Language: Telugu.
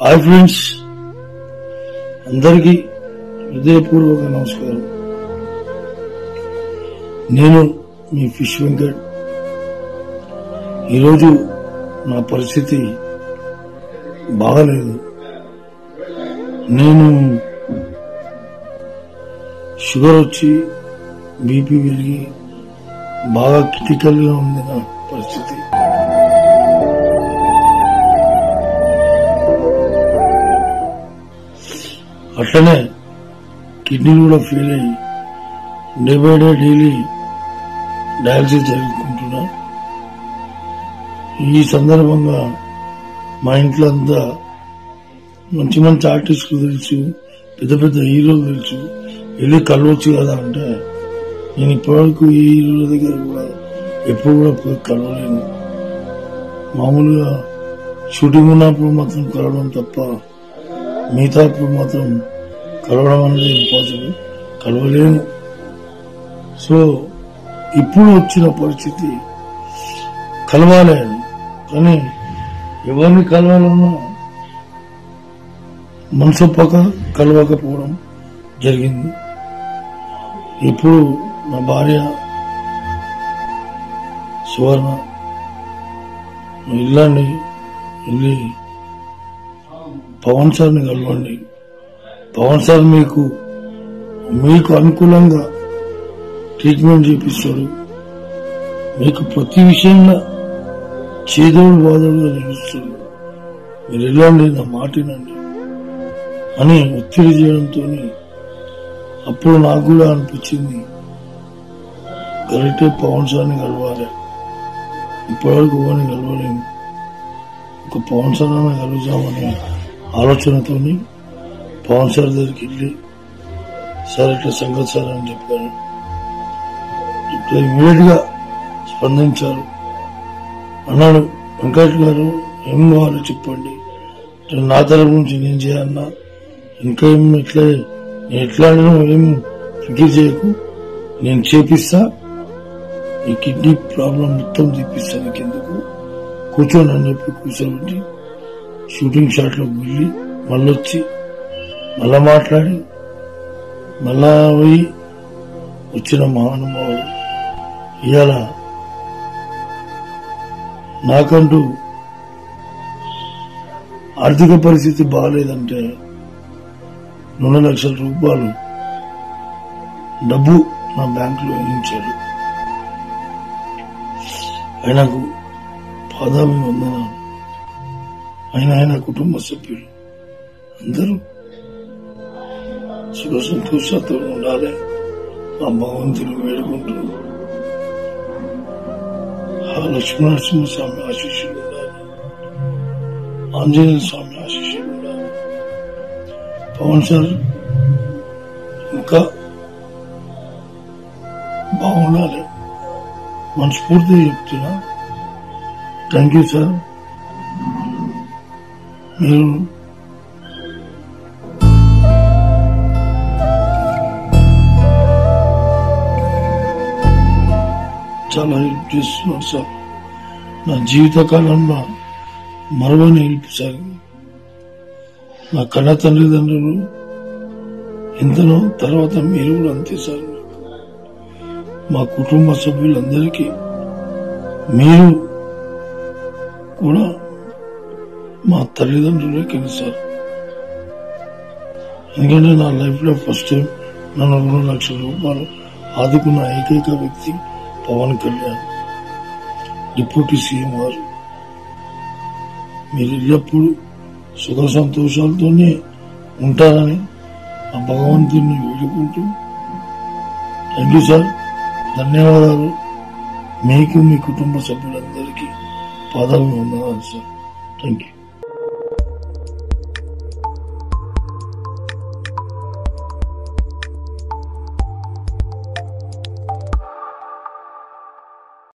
హాయ్ ఫ్రెండ్స్, అందరికీ హృదయపూర్వక నమస్కారం. నేను మీ ఫిష్ వెంకట్. ఈరోజు నా పరిస్థితి బాగలేదు. నేను షుగర్ వచ్చి బీపీ పెరిగి బాగా క్రిటికల్ గా ఉంది నా పరిస్థితి. అట్లనే కిడ్నీలు కూడా ఫెయిల్ అయ్యి day by day daily dialysis జరుపుకుంటున్నా. ఈ సందర్భంగా మా ఇంట్లో అంతా మంచి మంచి ఆర్టిస్టులు తెలుసు, పెద్ద పెద్ద హీరోలు తెలుసు, వెళ్ళి కలవచ్చు కదా అంటే నేను ఇప్పటివరకు ఈ హీరోల దగ్గర కూడా ఎప్పుడు కూడా పోయి కలవలేను. మామూలుగా షూటింగ్ ఉన్నప్పుడు మాత్రం కలవడం తప్ప మిగతాప్పుడు మాత్రం కలవడం అనేది ఇంపాసిబుల్, కలవలేను. సో ఇప్పుడు వచ్చిన పరిస్థితి కలవాలి అని, కానీ ఎవరిని కలవాలన్నా మనసు ఒప్పక కలవకపోవడం జరిగింది. ఇప్పుడు నా భార్య సువర్ణ వెళ్ళండి, వెళ్ళి పవన్ సార్ని కలవండి, పవన్ సార్ మీకు అనుకూలంగా ట్రీట్మెంట్ చేపిస్తాడు, మీకు ప్రతి విషయంలో చేదోడు బాధోడుగా నిలుస్తాడు, మీరు వెళ్ళండి, నా మాటినండి అని ఒత్తిడి చేయడంతో అప్పుడు నాకు కూడా అనిపించింది కరెక్టే, పవన్ సార్ని కలవాలి. ఇప్పటివరకు ఎవరిని కలవలేము, ఒక పవన్ సార్ అన్న కలుద్దామనే ఆలోచనతో పవన్ సార్ దగ్గరికి వెళ్ళి సార్ ఇట్లా సంగతి సార్ అని చెప్పాను. ఇప్పుడు ఇమీడియట్ గా స్పందించారు. అన్నాడు, వెంకట్ గారు ఏం కావాలో చెప్పండి, నా తరపు నుంచి నేను చేయాలన్నా, ఇంకా ఏం ఎట్లా ఏం ఫికిర్ చేయకు, నేను చేపిస్తా, ఈ కిడ్నీ ప్రాబ్లం మొత్తం తీపిస్తాను, నీకెందుకు కూర్చోండి అని చెప్పి కూర్చోబెట్టి షూటింగ్ షాట్ లోకి వెళ్ళి మళ్ళొచ్చి మళ్ళా మాట్లాడి మళ్ళా పోయి వచ్చిన మహానుభావుడు. ఇవాళ నాకంటూ ఆర్థిక పరిస్థితి బాగాలేదంటే 2 లక్షల రూపాయలు డబ్బు నా బ్యాంకులో వేయించాడు. ఆయనకు పాదాభివందనాలు. ఆయన కుటుంబ సభ్యులు అందరూ సుఖ సంతోషాలతో ఉండాలి ఆ భగవంతుని వేడుకుంటూ ఆ లక్ష్మీనరసింహ స్వామి ఆశీస్సులు ఉండాలి, ఆంజనేయ స్వామి ఆశీస్సులు ఉండాలి. పవన్ సార్ ఇంకా బాగుండాలి మనస్ఫూర్తిగా చెప్తున్నా. Thank you sir. మీరు చాలా హెల్ప్ చేస్తున్నారు సార్. నా జీవితకాలంలో మరవని హెల్ప్ సార్. నా కన్న తల్లిదండ్రులు ఎంతనో, తర్వాత మీరు కూడా అంతే సార్. మా కుటుంబ సభ్యులందరికీ మీరు కూడా మా తల్లిదండ్రులే కింద సార్. ఎందుకంటే నా లైఫ్ లో ఫస్ట్ టైం నన్ను 2 లక్షల రూపాయలు ఆదుకున్న ఏకైక వ్యక్తి పవన్ కళ్యాణ్, డిప్యూటీ సీఎం గారు. మీరు ఎల్లప్పుడూ సుఖ సంతోషాలతోనే ఉంటారని ఆ భగవంతుని వేడుకుంటూ థ్యాంక్ యూ సార్. ధన్యవాదాలు. మీకు మీ కుటుంబ సభ్యులందరికీ పాదాభివందనాలు సార్. Thank you.